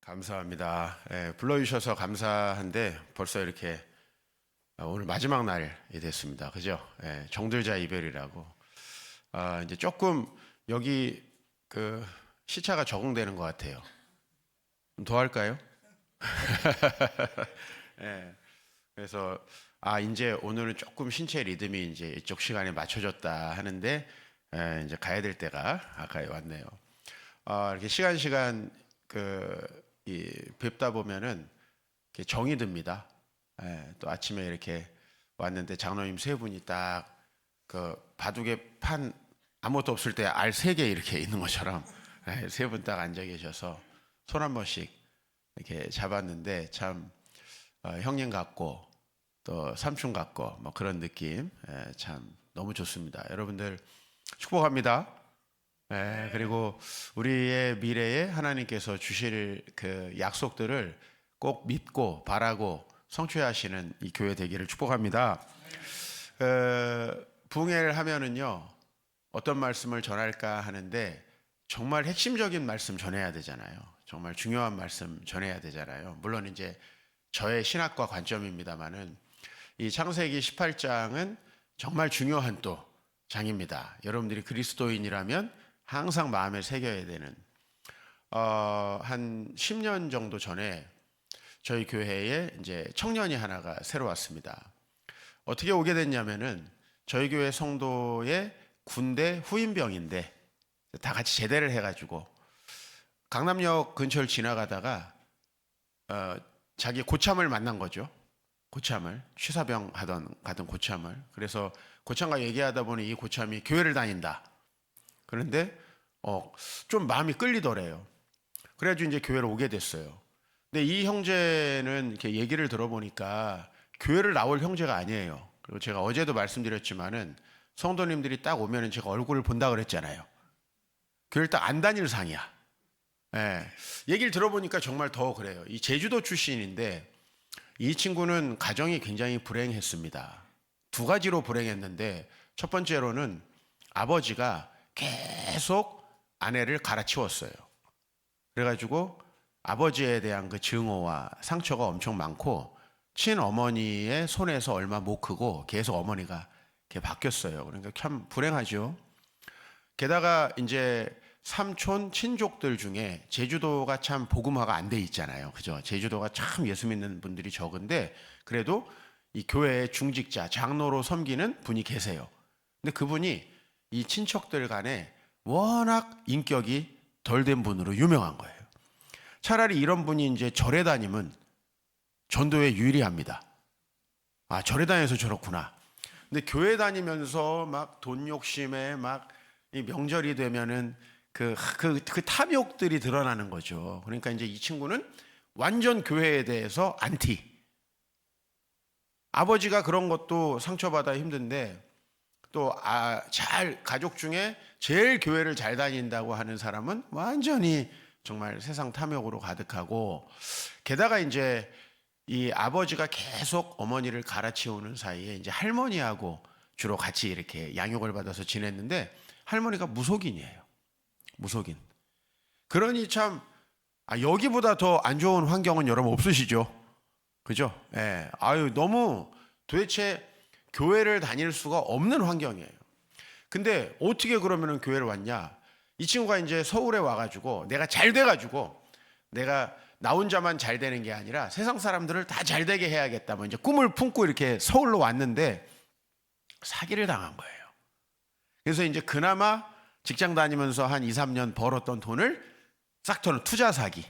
감사합니다. 불러주셔서 감사한데 벌써 이렇게 오늘 마지막 날이 됐습니다. 그죠? 정들자 이별이라고. 이제 조금 여기 그 시차가 적응되는 것 같아요. 좀 더 할까요? 그래서 이제 오늘은 조금 신체 리듬이 이제 이쪽 시간에 맞춰졌다 하는데 이제 가야 될 때가 가까이 왔네요. 이렇게 시간 뵙다 보면은 정이 듭니다. 또 아침에 이렇게 왔는데 장로님 세 분이 딱 그 바둑에 판 아무것도 없을 때 알 세 개 이렇게 있는 것처럼 세 분 딱 앉아 계셔서 손 한 번씩 이렇게 잡았는데 참 형님 같고 또 삼촌 같고 뭐 그런 느낌 참 너무 좋습니다. 여러분들 축복합니다. 그리고 우리의 미래에 하나님께서 주실 그 약속들을 꼭 믿고 바라고 성취하시는 이 교회 되기를 축복합니다. 부흥회를 하면은요 어떤 말씀을 전할까 하는데 정말 핵심적인 말씀 전해야 되잖아요. 정말 중요한 말씀 전해야 되잖아요. 물론 이제 저의 신학과 관점입니다만은 이 창세기 18장은 정말 중요한 또 장입니다. 여러분들이 그리스도인이라면 항상 마음에 새겨야 되는 한 10년 정도 전에 저희 교회에 이제 청년이 하나가 새로 왔습니다. 어떻게 오게 됐냐면은 저희 교회 성도의 군대 후임병인데 다 같이 제대를 해가지고 강남역 근처를 지나가다가 자기 고참을 만난 거죠. 고참을 취사병 가던 고참을. 그래서 고참과 얘기하다 보니 이 고참이 교회를 다닌다. 그런데 좀 마음이 끌리더래요. 그래가지고 이제 교회를 오게 됐어요. 근데 이 형제는 이렇게 얘기를 들어보니까 교회를 나올 형제가 아니에요. 그리고 제가 어제도 말씀드렸지만은 성도님들이 딱 오면은 제가 얼굴을 본다 그랬잖아요. 교회를 딱 안 다닐 상이야. 얘기를 들어보니까 정말 더 그래요. 이 제주도 출신인데 이 친구는 가정이 굉장히 불행했습니다. 두 가지로 불행했는데 첫 번째로는 아버지가 계속 아내를 갈아치웠어요. 그래가지고 아버지에 대한 그 증오와 상처가 엄청 많고 친어머니의 손에서 얼마 못 크고 계속 어머니가 이렇게 바뀌었어요. 그러니까 참 불행하죠. 게다가 이제 삼촌 친족들 중에 제주도가 참 복음화가 안 돼 있잖아요. 그죠? 제주도가 참 예수 믿는 분들이 적은데 그래도 이 교회의 중직자 장로로 섬기는 분이 계세요. 근데 그분이 이 친척들 간에 워낙 인격이 덜 된 분으로 유명한 거예요. 차라리 이런 분이 이제 절에 다니면 전도에 유리합니다. 절에 다녀서 저렇구나. 근데 교회 다니면서 막 돈 욕심에 막 이 명절이 되면은 그 탐욕들이 드러나는 거죠. 그러니까 이제 이 친구는 완전 교회에 대해서 안티. 아버지가 그런 것도 상처받아 힘든데 또 가족 중에 제일 교회를 잘 다닌다고 하는 사람은 완전히 정말 세상 탐욕으로 가득하고 게다가 이제 이 아버지가 계속 어머니를 갈아치우는 사이에 이제 할머니하고 주로 같이 이렇게 양육을 받아서 지냈는데 할머니가 무속인이에요. 무속인. 그러니 참 여기보다 더 안 좋은 환경은 여러분 없으시죠? 그죠? 너무 도대체 교회를 다닐 수가 없는 환경이에요. 근데 어떻게 그러면은 교회를 왔냐? 이 친구가 이제 서울에 와가지고 내가 잘 돼가지고 내가 나 혼자만 잘 되는 게 아니라 세상 사람들을 다 잘 되게 해야겠다. 뭐 이제 꿈을 품고 이렇게 서울로 왔는데 사기를 당한 거예요. 그래서 이제 그나마 직장 다니면서 한 2, 3년 벌었던 돈을 싹 터는 투자 사기.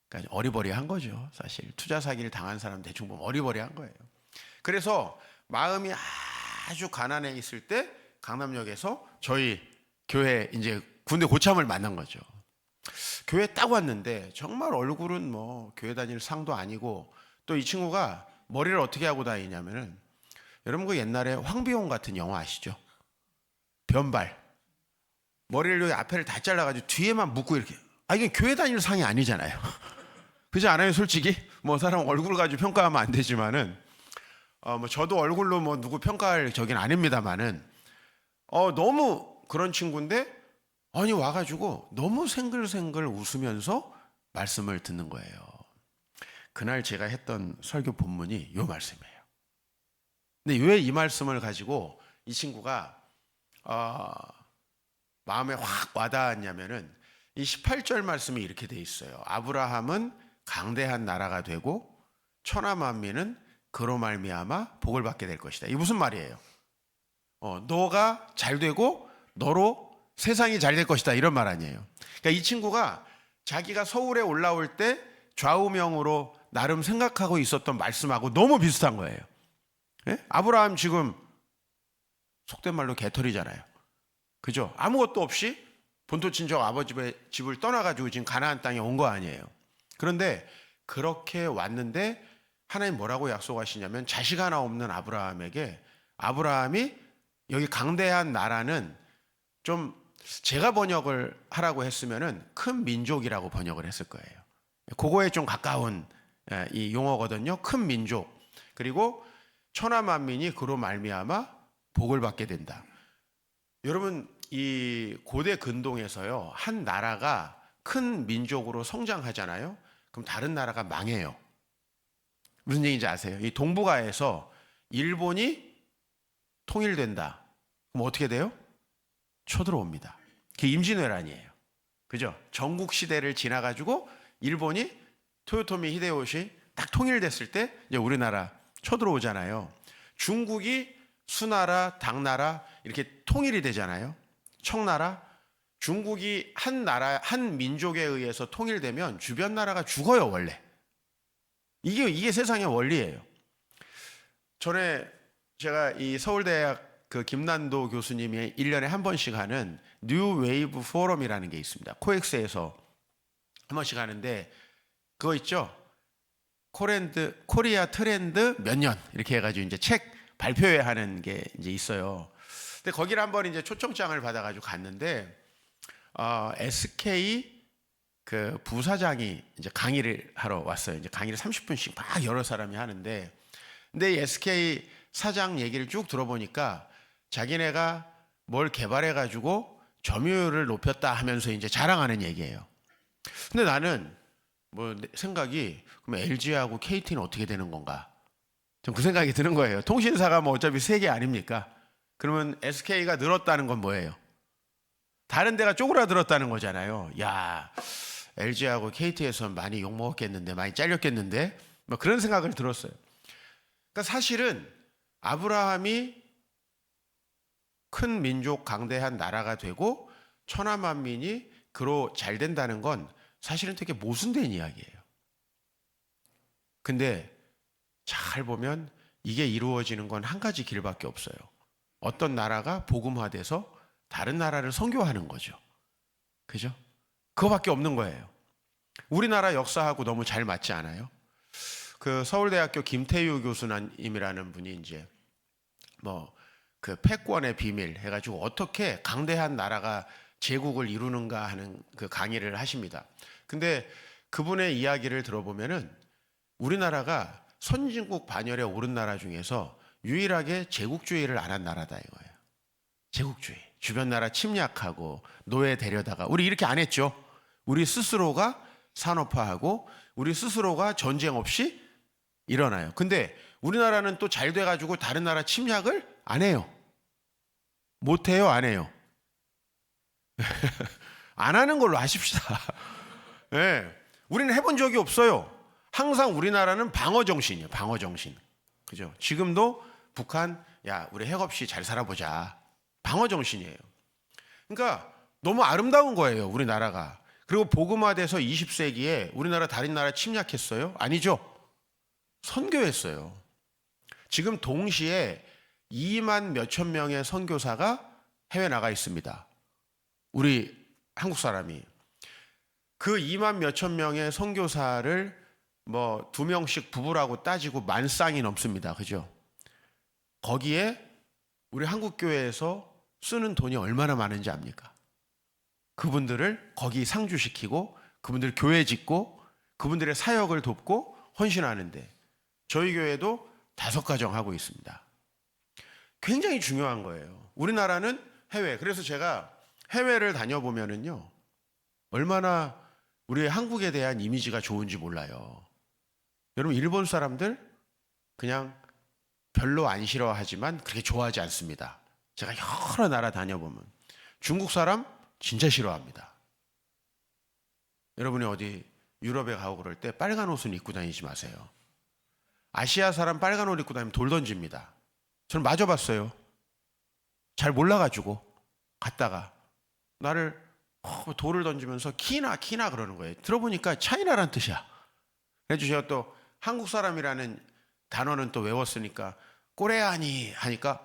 그러니까 어리버리한 거죠. 사실 투자 사기를 당한 사람 대충 보면 어리버리한 거예요. 그래서 마음이 아주 가난해 있을 때 강남역에서 저희 교회 이제 군대 고참을 만난 거죠. 교회 딱 왔는데 정말 얼굴은 뭐 교회 다닐 상도 아니고 또 이 친구가 머리를 어떻게 하고 다니냐면은 여러분 그 옛날에 황비용 같은 영화 아시죠? 변발. 머리를 여기 앞에를 다 잘라가지고 뒤에만 묶고 이렇게. 이게 교회 다닐 상이 아니잖아요. 그렇지 않아요, 솔직히? 뭐 사람 얼굴 가지고 평가하면 안 되지만은 뭐 저도 얼굴로 뭐 누구 평가할 적인 아닙니다만은 너무 그런 친구인데 와가지고 너무 생글생글 웃으면서 말씀을 듣는 거예요. 그날 제가 했던 설교 본문이 이 말씀이에요. 근데 왜 이 말씀을 가지고 이 친구가 마음에 확 와닿았냐면은 이 18절 말씀이 이렇게 돼 있어요. 아브라함은 강대한 나라가 되고 천하 만민은 그로 말미암아 복을 받게 될 것이다. 이게 무슨 말이에요? 너가 잘 되고 너로 세상이 잘 될 것이다, 이런 말 아니에요. 그러니까 이 친구가 자기가 서울에 올라올 때 좌우명으로 나름 생각하고 있었던 말씀하고 너무 비슷한 거예요. 예? 아브라함 지금 속된 말로 개털이잖아요. 그죠? 아무것도 없이 본토 친정 아버지의 집을 떠나가지고 지금 가나안 땅에 온 거 아니에요. 그런데 그렇게 왔는데 하나님 뭐라고 약속하시냐면 자식 하나 없는 아브라함에게, 아브라함이 여기 강대한 나라는 좀 제가 번역을 하라고 했으면은 큰 민족이라고 번역을 했을 거예요. 그거에 좀 가까운 이 용어거든요. 큰 민족. 그리고 천하 만민이 그로 말미암아 복을 받게 된다. 여러분, 이 고대 근동에서요, 한 나라가 큰 민족으로 성장하잖아요. 그럼 다른 나라가 망해요. 무슨 얘기인지 아세요? 이 동북아에서 일본이 통일된다. 그럼 어떻게 돼요? 쳐들어옵니다. 그게 임진왜란이에요. 그죠? 전국 시대를 지나가지고 일본이 토요토미 히데요시 딱 통일됐을 때 이제 우리나라 쳐들어오잖아요. 중국이 수나라, 당나라 이렇게 통일이 되잖아요. 청나라. 중국이 한 나라, 한 민족에 의해서 통일되면 주변 나라가 죽어요, 원래. 이게 세상의 원리예요. 전에 제가 이 서울대학 그 김난도 교수님이 1년에 한 번씩 하는 뉴 웨이브 포럼이라는 게 있습니다. 코엑스에서 한 번씩 하는데 그거 있죠? 코리아 트렌드 몇 년 이렇게 해가지고 이제 책 발표회 하는 게 이제 있어요. 근데 거기를 한번 이제 초청장을 받아가지고 갔는데 SK 그 부사장이 이제 강의를 하러 왔어요. 이제 강의를 30분씩 막 여러 사람이 하는데, 근데 이 SK 사장 얘기를 쭉 들어보니까 자기네가 뭘 개발해가지고 점유율을 높였다 하면서 이제 자랑하는 얘기예요. 근데 나는 뭐 생각이, 그럼 LG하고 KT는 어떻게 되는 건가? 좀 그 생각이 드는 거예요. 통신사가 뭐 어차피 세 개 아닙니까? 그러면 SK가 늘었다는 건 뭐예요? 다른 데가 쪼그라들었다는 거잖아요. 야, LG하고 KT에서 많이 욕먹었겠는데, 많이 잘렸겠는데, 뭐 그런 생각을 들었어요. 그러니까 사실은 아브라함이 큰 민족 강대한 나라가 되고 천하 만민이 그로 잘 된다는 건 사실은 되게 모순된 이야기예요. 근데 잘 보면 이게 이루어지는 건 한 가지 길밖에 없어요. 어떤 나라가 복음화돼서 다른 나라를 선교하는 거죠. 그죠? 그거밖에 없는 거예요. 우리나라 역사하고 너무 잘 맞지 않아요? 그 서울대학교 김태유 교수님이라는 분이 이제 뭐 그 패권의 비밀 해가지고 어떻게 강대한 나라가 제국을 이루는가 하는 그 강의를 하십니다. 근데 그분의 이야기를 들어보면은 우리나라가 선진국 반열에 오른 나라 중에서 유일하게 제국주의를 안 한 나라다 이거예요. 제국주의. 주변 나라 침략하고 노예 데려다가, 우리 이렇게 안 했죠. 우리 스스로가 산업화하고 우리 스스로가 전쟁 없이 일어나요. 근데 우리나라는 또 잘 돼가지고 다른 나라 침략을 안 해요. 못 해요, 안 해요? 안 하는 걸로 하십시다. 네. 우리는 해본 적이 없어요. 항상 우리나라는 방어 정신이에요. 방어 정신. 그죠? 지금도 북한, 야, 우리 핵 없이 잘 살아보자. 방어 정신이에요. 그러니까 너무 아름다운 거예요, 우리나라가. 그리고 복음화돼서 20세기에 우리나라 다른 나라 침략했어요? 아니죠. 선교했어요. 지금 동시에 2만 몇천 명의 선교사가 해외 나가 있습니다. 우리 한국 사람이. 그 2만 몇천 명의 선교사를 뭐 2명씩 부부라고 따지고 10,000쌍이 넘습니다. 그죠? 거기에 우리 한국 교회에서 쓰는 돈이 얼마나 많은지 압니까? 그분들을 거기 상주시키고 그분들 교회 짓고 그분들의 사역을 돕고 헌신하는데 저희 교회도 5가정 하고 있습니다. 굉장히 중요한 거예요. 우리나라는 해외. 그래서 제가 해외를 다녀보면은요, 얼마나 우리 한국에 대한 이미지가 좋은지 몰라요. 여러분, 일본 사람들 그냥 별로 안 싫어하지만 그렇게 좋아하지 않습니다. 제가 여러 나라 다녀보면 중국 사람 진짜 싫어합니다. 여러분이 어디 유럽에 가고 그럴 때 빨간 옷은 입고 다니지 마세요. 아시아 사람 빨간 옷 입고 다니면 돌 던집니다. 저는 맞아봤어요. 잘 몰라가지고 갔다가 나를 돌을 던지면서 키나 그러는 거예요. 들어보니까 차이나란 뜻이야. 그래서 제가 또 한국 사람이라는 단어는 또 외웠으니까 꼬레아니 하니까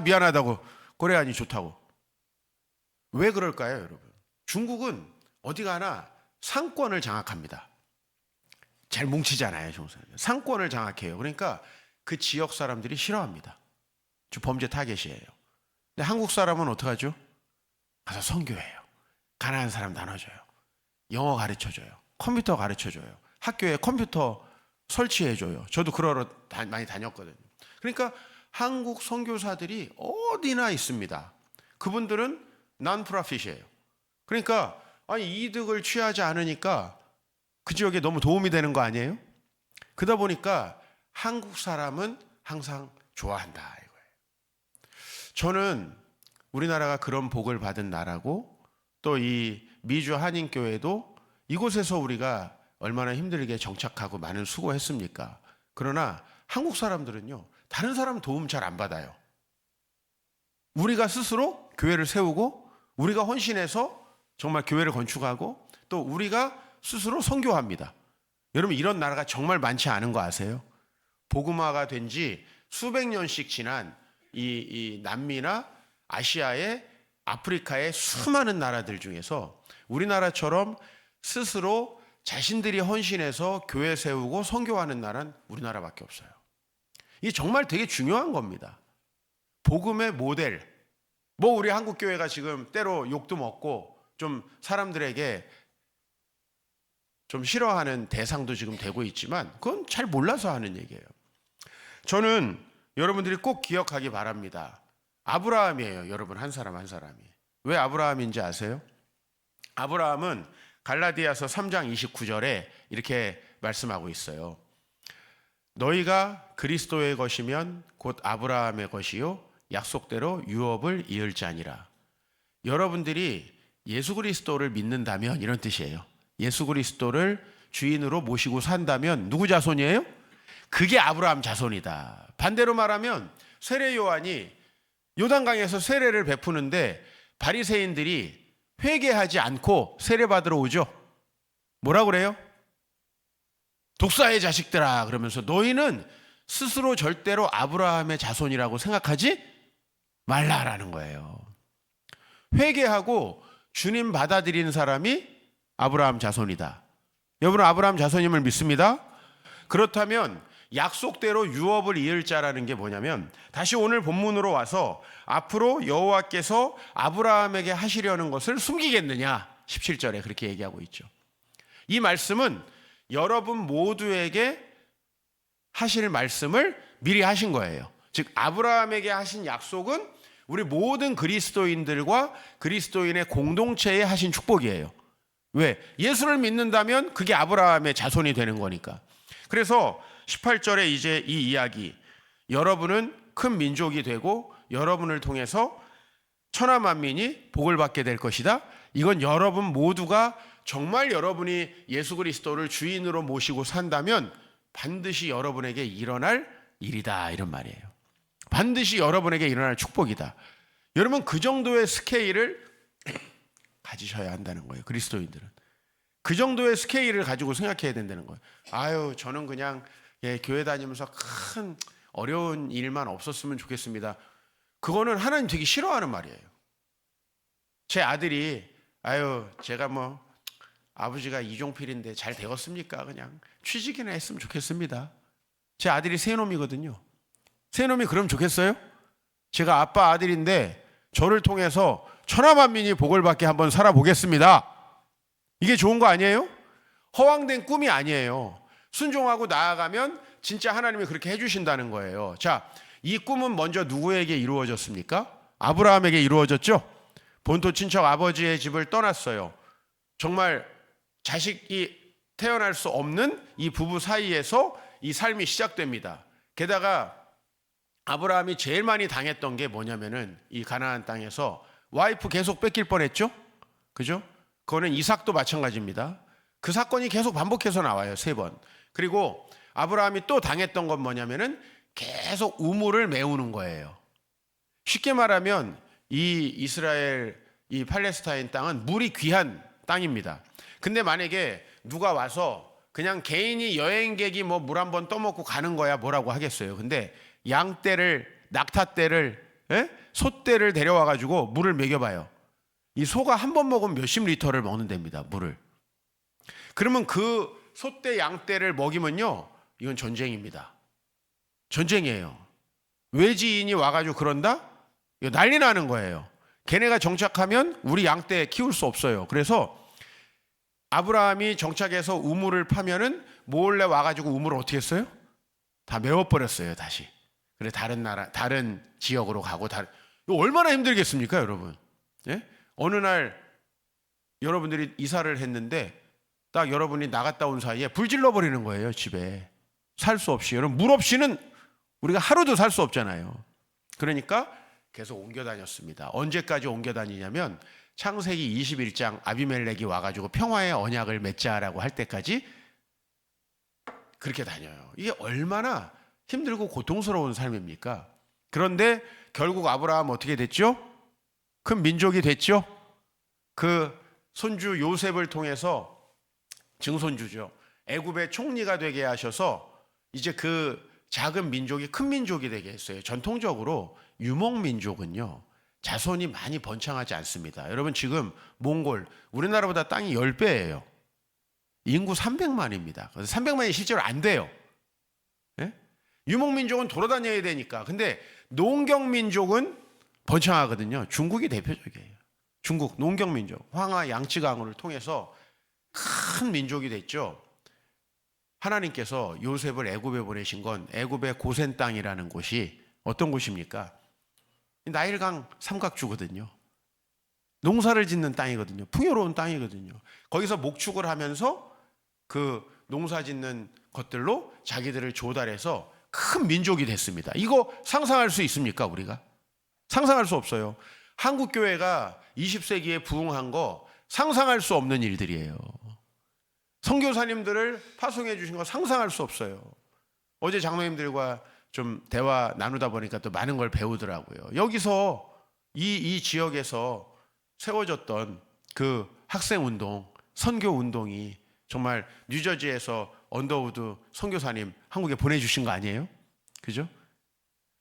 미안하다고, 꼬레아니 좋다고. 왜 그럴까요, 여러분? 중국은 어디 가나 상권을 장악합니다. 잘 뭉치잖아요, 상권을 장악해요. 그러니까 그 지역 사람들이 싫어합니다. 범죄 타겟이에요. 근데 한국 사람은 어떡하죠? 가서 선교해요. 가난한 사람 나눠줘요. 영어 가르쳐줘요. 컴퓨터 가르쳐줘요. 학교에 컴퓨터 설치해줘요. 저도 그러러 많이 다녔거든요. 그러니까 한국 선교사들이 어디나 있습니다. 그분들은 non-profit이에요. 그러니까 이득을 취하지 않으니까 그 지역에 너무 도움이 되는 거 아니에요? 그러다 보니까 한국 사람은 항상 좋아한다 이거예요. 저는 우리나라가 그런 복을 받은 나라고, 또 이 미주 한인교회도 이곳에서 우리가 얼마나 힘들게 정착하고 많은 수고했습니까? 그러나 한국 사람들은요, 다른 사람 도움 잘 안 받아요. 우리가 스스로 교회를 세우고, 우리가 헌신해서 정말 교회를 건축하고, 또 우리가 스스로 선교합니다. 여러분, 이런 나라가 정말 많지 않은 거 아세요? 복음화가 된 지 수백 년씩 지난 이 남미나 아시아의, 아프리카의 수많은 나라들 중에서 우리나라처럼 스스로 자신들이 헌신해서 교회 세우고 선교하는 나라는 우리나라밖에 없어요. 이게 정말 되게 중요한 겁니다. 복음의 모델. 우리 한국 교회가 지금 때로 욕도 먹고 좀 사람들에게 좀 싫어하는 대상도 지금 되고 있지만 그건 잘 몰라서 하는 얘기예요. 저는 여러분들이 꼭 기억하기 바랍니다. 아브라함이에요. 여러분, 한 사람 한 사람이. 왜 아브라함인지 아세요? 아브라함은 갈라디아서 3장 29절에 이렇게 말씀하고 있어요. 너희가 그리스도의 것이면 곧 아브라함의 것이요 약속대로 유업을 이을 자니라. 여러분들이 예수 그리스도를 믿는다면, 이런 뜻이에요. 예수 그리스도를 주인으로 모시고 산다면 누구 자손이에요? 그게 아브라함 자손이다. 반대로 말하면 세례 요한이 요단강에서 세례를 베푸는데 바리새인들이 회개하지 않고 세례 받으러 오죠. 뭐라 그래요? 독사의 자식들아 그러면서 너희는 스스로 절대로 아브라함의 자손이라고 생각하지 말라라는 거예요. 회개하고 주님 받아들이는 사람이 아브라함 자손이다. 여러분, 아브라함 자손임을 믿습니다. 그렇다면 약속대로 유업을 이을 자라는 게 뭐냐면, 다시 오늘 본문으로 와서 앞으로 여호와께서 아브라함에게 하시려는 것을 숨기겠느냐, 17절에 그렇게 얘기하고 있죠. 이 말씀은 여러분 모두에게 하실 말씀을 미리 하신 거예요. 즉 아브라함에게 하신 약속은 우리 모든 그리스도인들과 그리스도인의 공동체에 하신 축복이에요. 왜? 예수를 믿는다면 그게 아브라함의 자손이 되는 거니까. 그래서 18절에 이제 이 이야기, 여러분은 큰 민족이 되고 여러분을 통해서 천하 만민이 복을 받게 될 것이다. 이건 여러분 모두가 정말 여러분이 예수 그리스도를 주인으로 모시고 산다면 반드시 여러분에게 일어날 일이다, 이런 말이에요. 반드시 여러분에게 일어날 축복이다. 여러분, 그 정도의 스케일을 가지셔야 한다는 거예요. 그리스도인들은 그 정도의 스케일을 가지고 생각해야 된다는 거예요. 저는 그냥 교회 다니면서 큰 어려운 일만 없었으면 좋겠습니다. 그거는 하나님 되게 싫어하는 말이에요. 제 아들이 제가 아버지가 이종필인데 잘 되었습니까? 그냥 취직이나 했으면 좋겠습니다. 제 아들이 새놈이거든요. 새놈이 그럼 좋겠어요? 제가 아빠 아들인데 저를 통해서 천하만민이 복을 받게 한번 살아보겠습니다. 이게 좋은 거 아니에요? 허황된 꿈이 아니에요. 순종하고 나아가면 진짜 하나님이 그렇게 해주신다는 거예요. 자, 이 꿈은 먼저 누구에게 이루어졌습니까? 아브라함에게 이루어졌죠? 본토 친척 아버지의 집을 떠났어요. 정말 자식이 태어날 수 없는 이 부부 사이에서 이 삶이 시작됩니다. 게다가 아브라함이 제일 많이 당했던 게 뭐냐면은 이 가나안 땅에서 와이프 계속 뺏길 뻔했죠. 그죠? 그거는 이삭도 마찬가지입니다. 그 사건이 계속 반복해서 나와요. 3번. 그리고 아브라함이 또 당했던 건 뭐냐면은 계속 우물을 메우는 거예요. 쉽게 말하면 이 이스라엘, 이 팔레스타인 땅은 물이 귀한 땅입니다. 근데 만약에 누가 와서 그냥 개인이 여행객이 뭐 물 한번 떠먹고 가는 거야 뭐라고 하겠어요. 근데 양떼를, 낙타떼를, 소떼를 데려와 가지고 물을 먹여봐요. 이 소가 한 번 먹으면 몇십 리터를 먹는답니다. 물을. 그러면 그 소떼, 양떼를 먹이면요, 이건 전쟁입니다. 전쟁이에요. 외지인이 와가지고 그런다? 이거 난리 나는 거예요. 걔네가 정착하면 우리 양떼 키울 수 없어요. 그래서 아브라함이 정착해서 우물을 파면은 몰래 와가지고 우물을 어떻게 했어요? 다 메워버렸어요, 다시. 그래, 다른 나라, 다른 지역으로 가고, 이거 얼마나 힘들겠습니까, 여러분? 예? 어느 날 여러분들이 이사를 했는데 딱 여러분이 나갔다 온 사이에 불 질러버리는 거예요, 집에. 살 수 없이. 여러분, 물 없이는 우리가 하루도 살 수 없잖아요. 그러니까 계속 옮겨 다녔습니다. 언제까지 옮겨 다니냐면 창세기 21장 아비멜렉이 와가지고 평화의 언약을 맺자라고 할 때까지 그렇게 다녀요. 이게 얼마나 힘들고 고통스러운 삶입니까? 그런데 결국 아브라함 어떻게 됐죠? 큰 민족이 됐죠? 그 손주 요셉을 통해서 증손주죠. 애굽의 총리가 되게 하셔서 이제 그 작은 민족이 큰 민족이 되게 했어요. 전통적으로 유목민족은요, 자손이 많이 번창하지 않습니다. 여러분, 지금 몽골, 우리나라보다 땅이 10배예요. 인구 300만입니다. 그래서 300만이 실제로 안 돼요. 예? 유목민족은 돌아다녀야 되니까. 근데 농경민족은 번창하거든요. 중국이 대표적이에요. 중국 농경민족, 황하 양치강을 통해서 큰 민족이 됐죠. 하나님께서 요셉을 애굽에 보내신 건 애굽의 고센 땅이라는 곳이 어떤 곳입니까? 나일강 삼각주거든요. 농사를 짓는 땅이거든요. 풍요로운 땅이거든요. 거기서 목축을 하면서 그 농사 짓는 것들로 자기들을 조달해서 큰 민족이 됐습니다. 이거 상상할 수 있습니까, 우리가? 상상할 수 없어요. 한국 교회가 20세기에 부흥한 거 상상할 수 없는 일들이에요. 선교사님들을 파송해 주신 거 상상할 수 없어요. 어제 장로님들과 좀 대화 나누다 보니까 또 많은 걸 배우더라고요. 여기서 이 지역에서 세워졌던 그 학생운동, 선교운동이 정말 뉴저지에서 언더우드 선교사님 한국에 보내주신 거 아니에요? 그죠?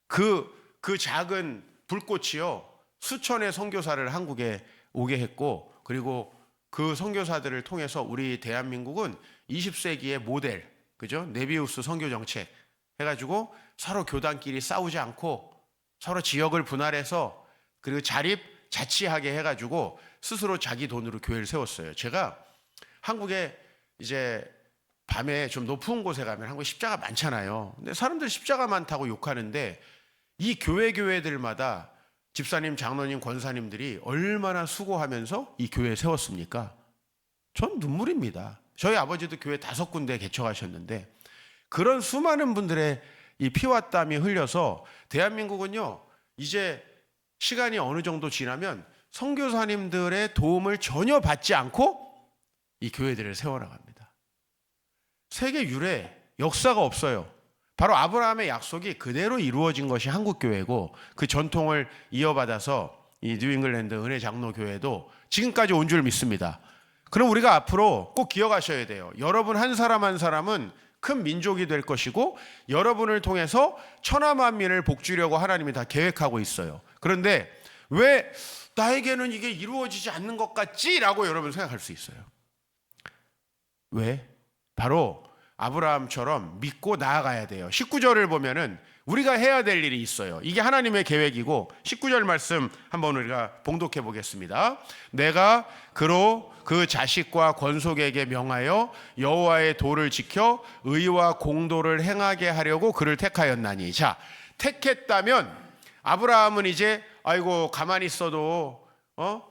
그 작은 불꽃이요, 수천의 선교사를 한국에 오게 했고, 그리고 그 선교사들을 통해서 우리 대한민국은 20세기의 모델, 그죠? 네비우스 선교 정책 해가지고 서로 교단끼리 싸우지 않고 서로 지역을 분할해서 그리고 자치하게 해가지고 스스로 자기 돈으로 교회를 세웠어요. 제가 한국에 이제 밤에 좀 높은 곳에 가면 한국에 십자가 많잖아요. 근데 사람들 십자가 많다고 욕하는데 이 교회들마다 집사님, 장로님, 권사님들이 얼마나 수고하면서 이 교회 세웠습니까? 전 눈물입니다. 저희 아버지도 교회 5군데 개척하셨는데 그런 수많은 분들의 이 피와 땀이 흘려서 대한민국은요, 이제 시간이 어느 정도 지나면 선교사님들의 도움을 전혀 받지 않고 이 교회들을 세워나갑니다. 세계 유래 역사가 없어요. 바로 아브라함의 약속이 그대로 이루어진 것이 한국교회고, 그 전통을 이어받아서 이 뉴잉글랜드 은혜장로교회도 지금까지 온 줄 믿습니다. 그럼 우리가 앞으로 꼭 기억하셔야 돼요. 여러분 한 사람 한 사람은 큰 민족이 될 것이고 여러분을 통해서 천하만민을 복주려고 하나님이 다 계획하고 있어요. 그런데 왜 나에게는 이게 이루어지지 않는 것 같지? 라고 여러분 생각할 수 있어요. 왜? 바로 아브라함처럼 믿고 나아가야 돼요. 19절을 보면은 우리가 해야 될 일이 있어요. 이게 하나님의 계획이고, 19절 말씀 한번 우리가 봉독해 보겠습니다. 내가 그로 그 자식과 권속에게 명하여 여호와의 도를 지켜 의와 공도를 행하게 하려고 그를 택하였나니. 자, 택했다면 아브라함은 이제 아이고 가만히 있어도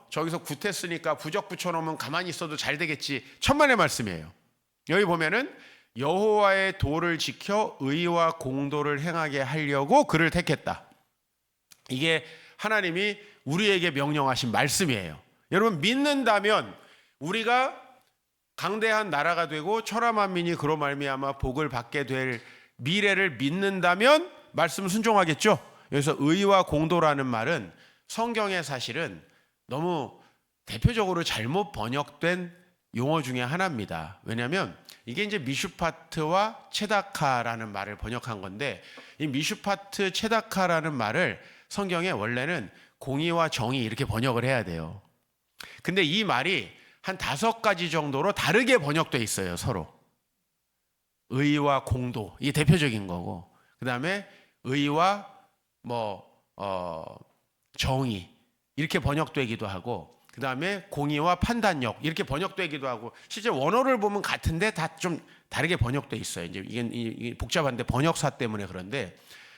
저기서 구태쓰니까 부적 붙여놓으면 가만히 있어도 잘 되겠지. 천만의 말씀이에요. 여기 보면은 여호와의 도를 지켜 의와 공도를 행하게 하려고 그를 택했다. 이게 하나님이 우리에게 명령하신 말씀이에요. 여러분, 믿는다면 우리가 강대한 나라가 되고 천하 만민이 그로 말미암아 복을 받게 될 미래를 믿는다면 말씀 순종하겠죠. 여기서 의와 공도라는 말은 성경에 사실은 너무 대표적으로 잘못 번역된 용어 중에 하나입니다. 왜냐하면 이게 이제 미슈파트와 체다카라는 말을 번역한 건데, 이 미슈파트 체다카라는 말을 성경에 원래는 공의와 정의 이렇게 번역을 해야 돼요. 근데 이 말이 한 5가지 정도로 다르게 번역돼 있어요, 서로. 의와 공도, 이게 대표적인 거고, 그 다음에 의와 정의 이렇게 번역되기도 하고, 그 다음에 공의와 판단력 이렇게 번역되기도 하고, 실제 원어를 보면 같은데 다 좀 다르게 번역돼 있어요. 이제 이게 복잡한데 번역사 때문에. 그런데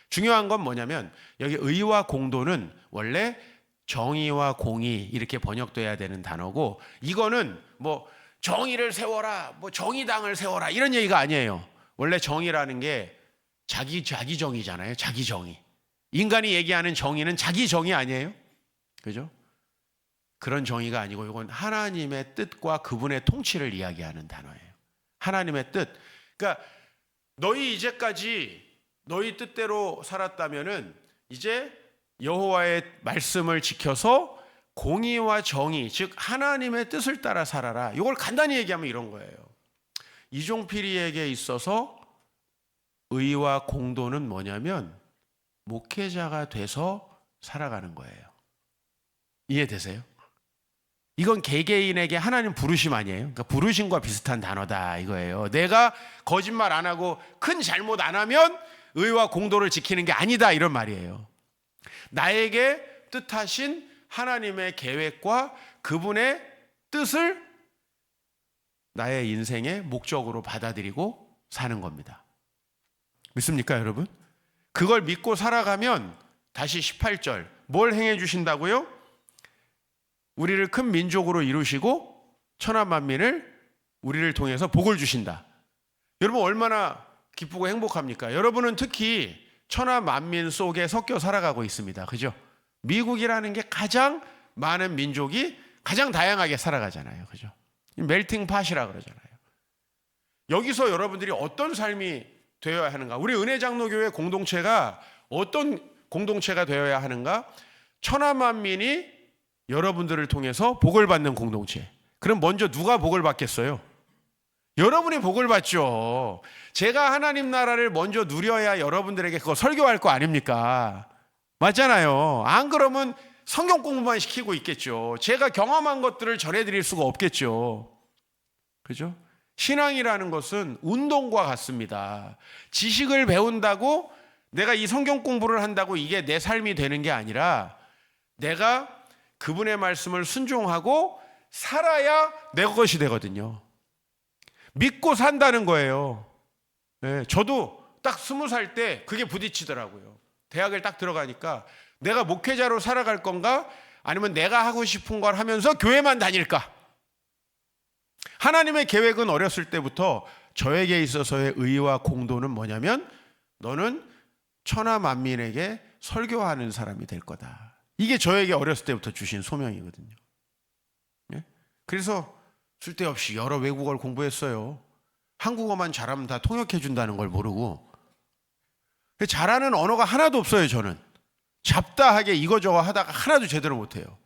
중요한 건 뭐냐면 여기 의와 공도는 원래 정의와 공의 이렇게 번역돼야 되는 단어고, 이거는 뭐 정의를 세워라, 뭐 정의당을 세워라 이런 얘기가 아니에요. 원래 정의라는 게 자기 정의잖아요. 자기 정의. 인간이 얘기하는 정의는 자기 정의 아니에요? 그죠? 그런 정의가 아니고 이건 하나님의 뜻과 그분의 통치를 이야기하는 단어예요. 하나님의 뜻. 그러니까 너희 이제까지 너희 뜻대로 살았다면은 이제 여호와의 말씀을 지켜서 공의와 정의, 즉 하나님의 뜻을 따라 살아라. 이걸 간단히 얘기하면 이런 거예요. 이종필이에게 있어서 의와 공도는 뭐냐면 목회자가 돼서 살아가는 거예요. 이해되세요? 이건 개개인에게 하나님 부르심 아니에요? 그러니까 부르심과 비슷한 단어다 이거예요. 내가 거짓말 안 하고 큰 잘못 안 하면 의와 공도를 지키는 게 아니다 이런 말이에요. 나에게 뜻하신 하나님의 계획과 그분의 뜻을 나의 인생의 목적으로 받아들이고 사는 겁니다. 믿습니까, 여러분? 그걸 믿고 살아가면 다시 18절 뭘 행해 주신다고요? 우리를 큰 민족으로 이루시고 천하 만민을 우리를 통해서 복을 주신다. 여러분 얼마나 기쁘고 행복합니까? 여러분은 특히 천하 만민 속에 섞여 살아가고 있습니다. 그죠? 미국이라는 게 가장 많은 민족이 가장 다양하게 살아가잖아요. 그죠? 멜팅 팟이라 그러잖아요. 여기서 여러분들이 어떤 삶이 되어야 하는가? 우리 은혜장로교회 공동체가 어떤 공동체가 되어야 하는가? 천하 만민이 여러분들을 통해서 복을 받는 공동체. 그럼 먼저 누가 복을 받겠어요? 여러분이 복을 받죠. 제가 하나님 나라를 먼저 누려야 여러분들에게 그거 설교할 거 아닙니까? 맞잖아요. 안 그러면 성경 공부만 시키고 있겠죠. 제가 경험한 것들을 전해드릴 수가 없겠죠. 그죠? 신앙이라는 것은 운동과 같습니다. 지식을 배운다고 내가 이 성경 공부를 한다고 이게 내 삶이 되는 게 아니라 내가 그분의 말씀을 순종하고 살아야 내 것이 되거든요. 믿고 산다는 거예요. 네, 저도 딱 20살 때 그게 부딪히더라고요. 대학을 딱 들어가니까 내가 목회자로 살아갈 건가? 아니면 내가 하고 싶은 걸 하면서 교회만 다닐까? 하나님의 계획은 어렸을 때부터 저에게 있어서의 의와 공도는 뭐냐면 너는 천하 만민에게 설교하는 사람이 될 거다. 이게 저에게 어렸을 때부터 주신 소명이거든요. 네? 그래서 쓸데없이 여러 외국어를 공부했어요. 한국어만 잘하면 다 통역해 준다는 걸 모르고 잘하는 언어가 하나도 없어요. 저는 잡다하게 이거저거 하다가 하나도 제대로 못해요.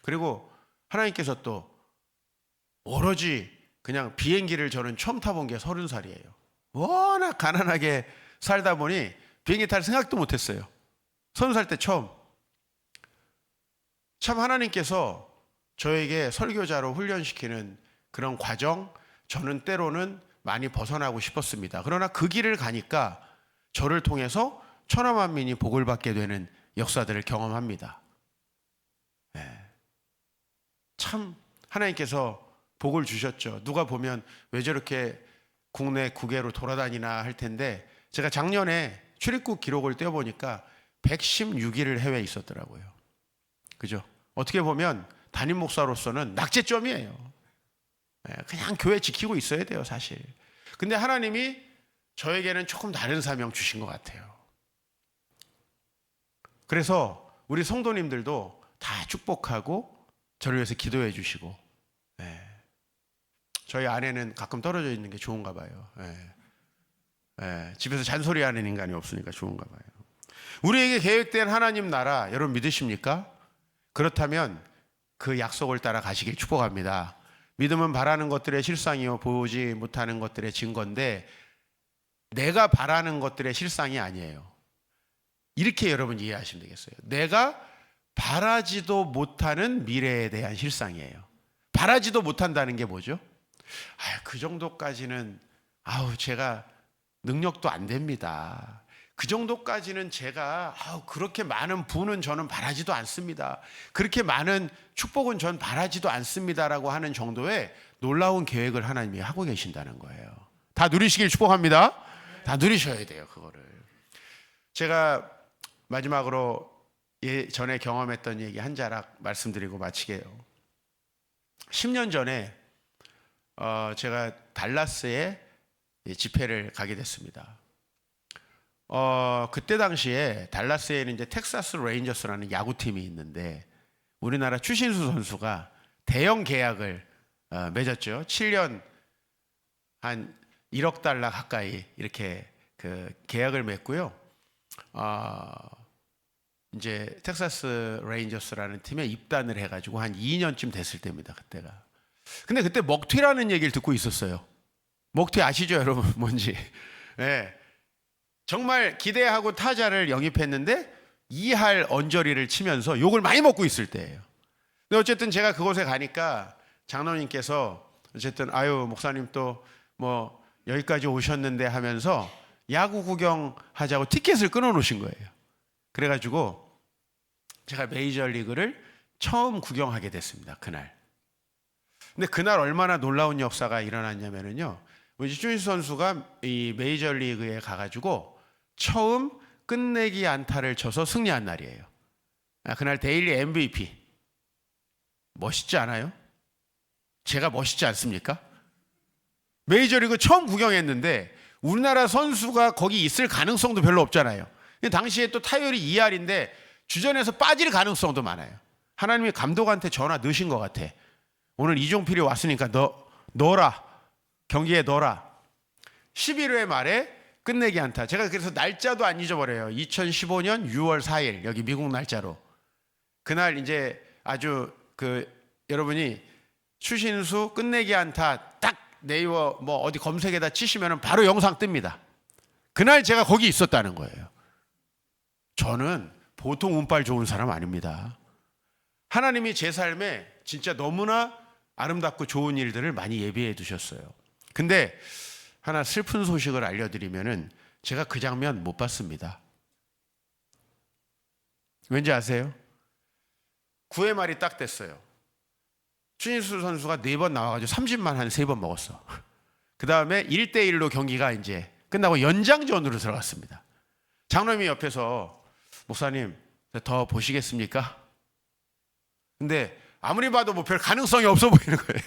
그리고 하나님께서 또 오로지 그냥 비행기를 저는 처음 타본 게 30살이에요. 워낙 가난하게 살다 보니 비행기 탈 생각도 못했어요. 30살 때 처음. 참 하나님께서 저에게 설교자로 훈련시키는 그런 과정, 저는 때로는 많이 벗어나고 싶었습니다. 그러나 그 길을 가니까 저를 통해서 천하 만민이 복을 받게 되는 역사들을 경험합니다. 네. 참 하나님께서 복을 주셨죠. 누가 보면 왜 저렇게 국내 국외로 돌아다니나 할 텐데 제가 작년에 출입국 기록을 떼어보니까 116일을 해외에 있었더라고요. 그죠? 어떻게 보면 담임 목사로서는 낙제점이에요. 그냥 교회 지키고 있어야 돼요, 사실. 근데 하나님이 저에게는 조금 다른 사명 주신 것 같아요. 그래서 우리 성도님들도 다 축복하고 저를 위해서 기도해 주시고, 저희 아내는 가끔 떨어져 있는 게 좋은가 봐요. 집에서 잔소리하는 인간이 없으니까 좋은가 봐요. 우리에게 계획된 하나님 나라 여러분 믿으십니까? 그렇다면 그 약속을 따라 가시길 축복합니다. 믿음은 바라는 것들의 실상이요 보지 못하는 것들의 증거인데, 내가 바라는 것들의 실상이 아니에요. 이렇게 여러분 이해하시면 되겠어요. 내가 바라지도 못하는 미래에 대한 실상이에요. 바라지도 못한다는 게 뭐죠? 그 정도까지는 제가 능력도 안 됩니다. 그 정도까지는 제가 그렇게 많은 부는 저는 바라지도 않습니다. 그렇게 많은 축복은 전 바라지도 않습니다라고 하는 정도의 놀라운 계획을 하나님이 하고 계신다는 거예요. 다 누리시길 축복합니다. 다 누리셔야 돼요, 그거를. 제가 마지막으로 전에 경험했던 얘기 한 자락 말씀드리고 마치게요. 10년 전에 제가 달라스에 집회를 가게 됐습니다. 그때 당시에 달라스에는 이제 텍사스 레인저스라는 야구팀이 있는데, 우리나라 추신수 선수가 대형 계약을 맺었죠. 7년 한 1억 달러 가까이 이렇게 그 계약을 맺고요. 이제 텍사스 레인저스라는 팀에 입단을 해가지고 한 2년쯤 됐을 때입니다, 그때가. 근데 그때 먹튀라는 얘기를 듣고 있었어요. 먹튀 아시죠, 여러분? 뭔지. 정말 기대하고 타자를 영입했는데 2할 언저리를 치면서 욕을 많이 먹고 있을 때예요. 근데 어쨌든 제가 그곳에 가니까 장로님께서 어쨌든 목사님 또 뭐 여기까지 오셨는데 하면서 야구 구경하자고 티켓을 끊어 놓으신 거예요. 그래가지고 제가 메이저리그를 처음 구경하게 됐습니다, 그날. 근데 그날 얼마나 놀라운 역사가 일어났냐면요, 우리 추신수 선수가 이 메이저리그에 가가지고 처음 끝내기 안타를 쳐서 승리한 날이에요. 그날 데일리 MVP. 멋있지 않아요? 제가 멋있지 않습니까? 메이저리그 처음 구경했는데 우리나라 선수가 거기 있을 가능성도 별로 없잖아요. 당시에 또 타율이 2할인데 주전에서 빠질 가능성도 많아요. 하나님이 감독한테 전화 넣으신 것 같아. 오늘 이종필이 왔으니까 넣어라. 경기에 넣어라. 11회 말에 끝내기 안타. 제가 그래서 날짜도 안 잊어버려요. 2015년 6월 4일 여기 미국 날짜로. 그날 이제 아주 여러분이 추신수 끝내기 안타 딱 네이버 뭐 어디 검색에다 치시면 바로 영상 뜹니다. 그날 제가 거기 있었다는 거예요. 저는 보통 운빨 좋은 사람 아닙니다. 하나님이 제 삶에 진짜 너무나 아름답고 좋은 일들을 많이 예비해 두셨어요. 근데 하나 슬픈 소식을 알려드리면은 제가 그 장면 못 봤습니다. 왠지 아세요? 9회 말이 딱 됐어요. 추신수 선수가 4번 나와가지고 30만 한 3번 먹었어. 그 다음에 1대1로 경기가 이제 끝나고 연장전으로 들어갔습니다. 장로님이 옆에서 목사님 더 보시겠습니까? 근데 아무리 봐도 뭐 별 가능성이 없어 보이는 거예요.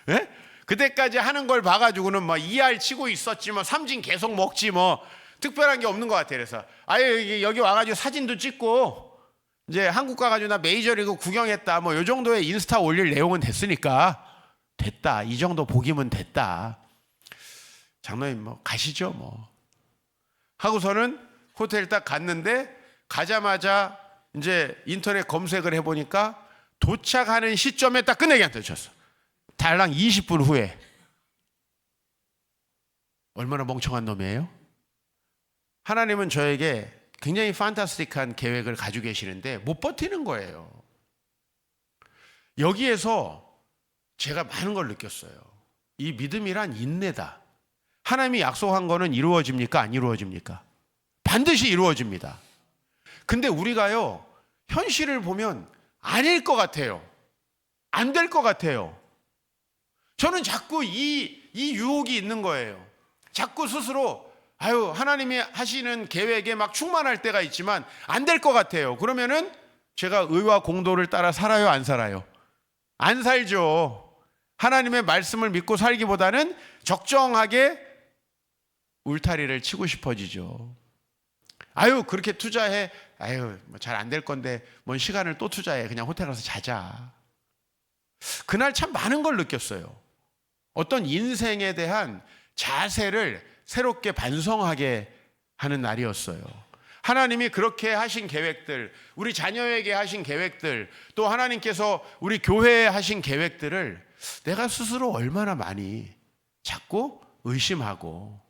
예? 그때까지 하는 걸 봐가지고는 뭐 2할 치고 있었지 뭐 삼진 계속 먹지 뭐 특별한 게 없는 것 같아요. 그래서 여기 와가지고 사진도 찍고 이제 한국 가가지고 나 메이저리그 구경했다 뭐 요 정도의 인스타 올릴 내용은 됐으니까 됐다, 이 정도 보기면 됐다, 장로님 뭐 가시죠 뭐 하고서는 호텔 딱 갔는데, 가자마자 이제 인터넷 검색을 해보니까 도착하는 시점에 딱 끝내기 안타 쳤어. 달랑 20분 후에. 얼마나 멍청한 놈이에요? 하나님은 저에게 굉장히 판타스틱한 계획을 가지고 계시는데 못 버티는 거예요. 여기에서 제가 많은 걸 느꼈어요. 이 믿음이란 인내다. 하나님이 약속한 거는 이루어집니까? 안 이루어집니까? 반드시 이루어집니다. 근데 우리가요, 현실을 보면 아닐 것 같아요. 안 될 것 같아요. 저는 자꾸 이 유혹이 있는 거예요. 자꾸 스스로 하나님이 하시는 계획에 막 충만할 때가 있지만 안 될 것 같아요. 그러면은 제가 의와 공도를 따라 살아요, 안 살아요? 안 살죠. 하나님의 말씀을 믿고 살기보다는 적정하게 울타리를 치고 싶어지죠. 아유, 그렇게 투자해. 아유, 잘 안 될 건데 뭔 시간을 또 투자해. 그냥 호텔 가서 자자. 그날 참 많은 걸 느꼈어요. 어떤 인생에 대한 자세를 새롭게 반성하게 하는 날이었어요. 하나님이 그렇게 하신 계획들, 우리 자녀에게 하신 계획들, 또 하나님께서 우리 교회에 하신 계획들을 내가 스스로 얼마나 많이 자꾸 의심하고,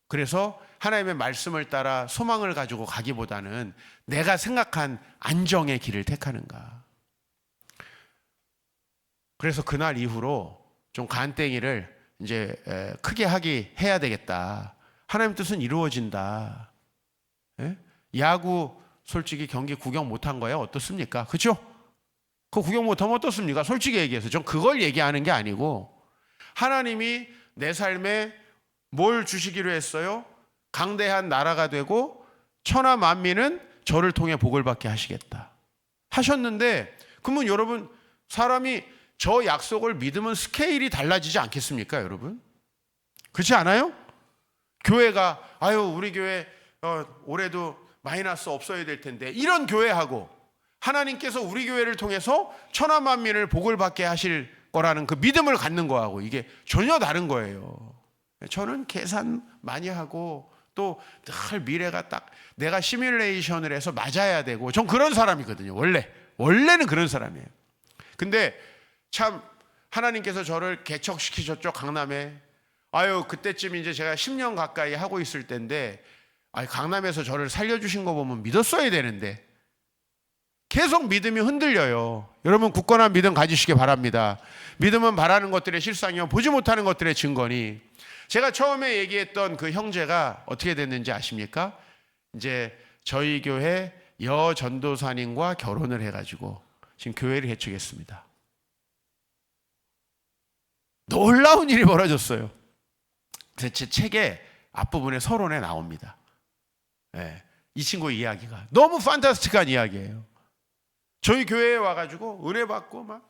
그래서 하나님의 말씀을 따라 소망을 가지고 가기보다는 내가 생각한 안정의 길을 택하는가. 그래서 그날 이후로 좀 간땡이를 이제 크게 해야 되겠다. 하나님 뜻은 이루어진다. 예? 야구 솔직히 경기 구경 못한 거예요? 어떻습니까? 그렇죠? 그 구경 못하면 어떻습니까? 솔직히 얘기해서 전 그걸 얘기하는 게 아니고, 하나님이 내 삶에 뭘 주시기로 했어요? 강대한 나라가 되고 천하 만민은 저를 통해 복을 받게 하시겠다 하셨는데, 그러면 여러분, 사람이 저 약속을 믿으면 스케일이 달라지지 않겠습니까, 여러분? 그렇지 않아요? 교회가 아유, 우리 교회 올해도 마이너스 없어야 될 텐데, 이런 교회하고 하나님께서 우리 교회를 통해서 천하 만민을 복을 받게 하실 거라는 그 믿음을 갖는 거하고 이게 전혀 다른 거예요. 저는 계산 많이 하고 또 늘 미래가 딱 내가 시뮬레이션을 해서 맞아야 되고, 전 그런 사람이거든요. 원래는 그런 사람이에요. 근데 참 하나님께서 저를 개척시키셨죠, 강남에. 아유, 그때쯤 이제 제가 10년 가까이 하고 있을 때인데, 강남에서 저를 살려주신 거 보면 믿었어야 되는데 계속 믿음이 흔들려요. 여러분, 굳건한 믿음 가지시기 바랍니다. 믿음은 바라는 것들의 실상이요 보지 못하는 것들의 증거니. 제가 처음에 얘기했던 그 형제가 어떻게 됐는지 아십니까? 이제 저희 교회 여전도사님과 결혼을 해가지고 지금 교회를 개척했습니다. 놀라운 일이 벌어졌어요. 그래서 제 책의 앞부분에 서론에 나옵니다. 네, 이 친구의 이야기가 너무 판타스틱한 이야기예요. 저희 교회에 와가지고 은혜 받고 막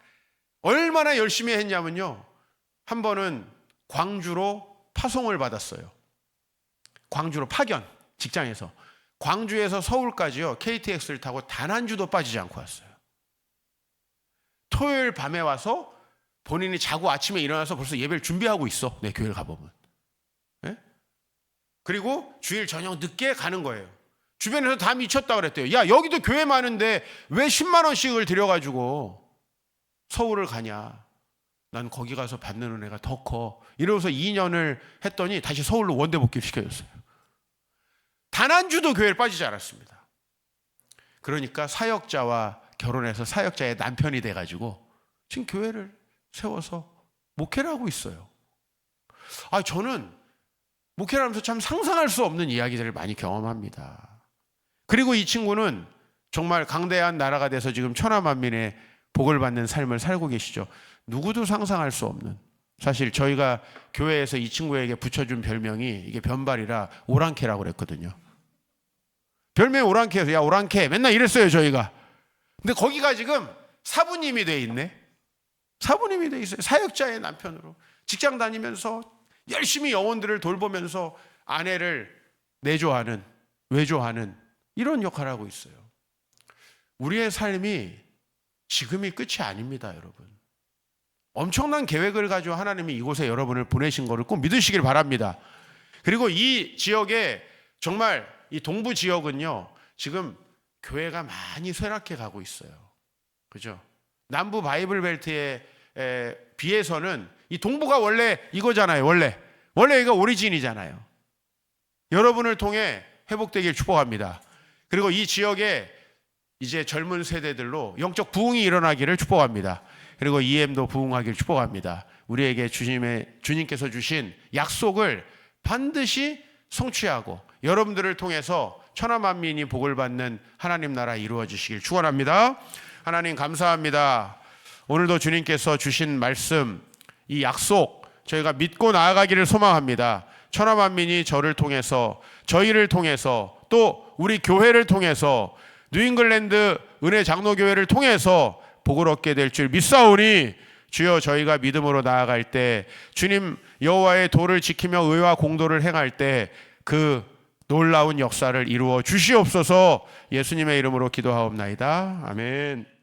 얼마나 열심히 했냐면요, 한 번은 광주로 파송을 받았어요. 광주로 파견, 직장에서 광주에서 서울까지요 KTX를 타고 단 한 주도 빠지지 않고 왔어요. 토요일 밤에 와서 본인이 자고 아침에 일어나서 벌써 예배를 준비하고 있어. 내 교회를 가보면. 네? 그리고 주일 저녁 늦게 가는 거예요. 주변에서 다 미쳤다 그랬대요. 야, 여기도 교회 많은데 왜 10만 원씩을 들여가지고 서울을 가냐. 난 거기 가서 받는 은혜가 더 커. 이러면서 2년을 했더니 다시 서울로 원대 복귀를 시켜줬어요. 단 한 주도 교회를 빠지지 않았습니다. 그러니까 사역자와 결혼해서 사역자의 남편이 돼가지고 지금 교회를 세워서 목회를 하고 있어요. 저는 목회를 하면서 참 상상할 수 없는 이야기들을 많이 경험합니다. 그리고 이 친구는 정말 강대한 나라가 돼서 지금 천하 만민의 복을 받는 삶을 살고 계시죠. 누구도 상상할 수 없는. 사실 저희가 교회에서 이 친구에게 붙여준 별명이 이게 변발이라 오랑캐라고 그랬거든요. 별명이 오랑캐여서 야, 오랑캐 맨날 이랬어요, 저희가. 근데 거기가 지금 사부님이 돼 있네. 사부님이 돼 있어요. 사역자의 남편으로 직장 다니면서 열심히 영혼들을 돌보면서 아내를 내조하는, 외조하는 이런 역할을 하고 있어요. 우리의 삶이 지금이 끝이 아닙니다, 여러분. 엄청난 계획을 가지고 하나님이 이곳에 여러분을 보내신 것을 꼭 믿으시길 바랍니다. 그리고 이 지역에 정말 이 동부 지역은요, 지금 교회가 많이 쇠락해 가고 있어요. 그죠? 남부 바이블 벨트에 비해서는 이 동부가 원래 이거잖아요. 원래 이거 오리진이잖아요. 여러분을 통해 회복되길 축복합니다. 그리고 이 지역에 이제 젊은 세대들로 영적 부흥이 일어나기를 축복합니다. 그리고 EM도 부흥하기를 축복합니다. 우리에게 주님께서 주신 약속을 반드시 성취하고 여러분들을 통해서 천하 만민이 복을 받는 하나님 나라 이루어지시길 축원합니다. 하나님 감사합니다. 오늘도 주님께서 주신 말씀, 이 약속 저희가 믿고 나아가기를 소망합니다. 천하 만민이 저를 통해서, 저희를 통해서, 또 우리 교회를 통해서, 뉴잉글랜드 은혜 장로교회를 통해서 복을 얻게 될 줄 믿사오니 주여 저희가 믿음으로 나아갈 때 주님 여호와의 도를 지키며 의와 공도를 행할 때 그 놀라운 역사를 이루어 주시옵소서. 예수님의 이름으로 기도하옵나이다. 아멘.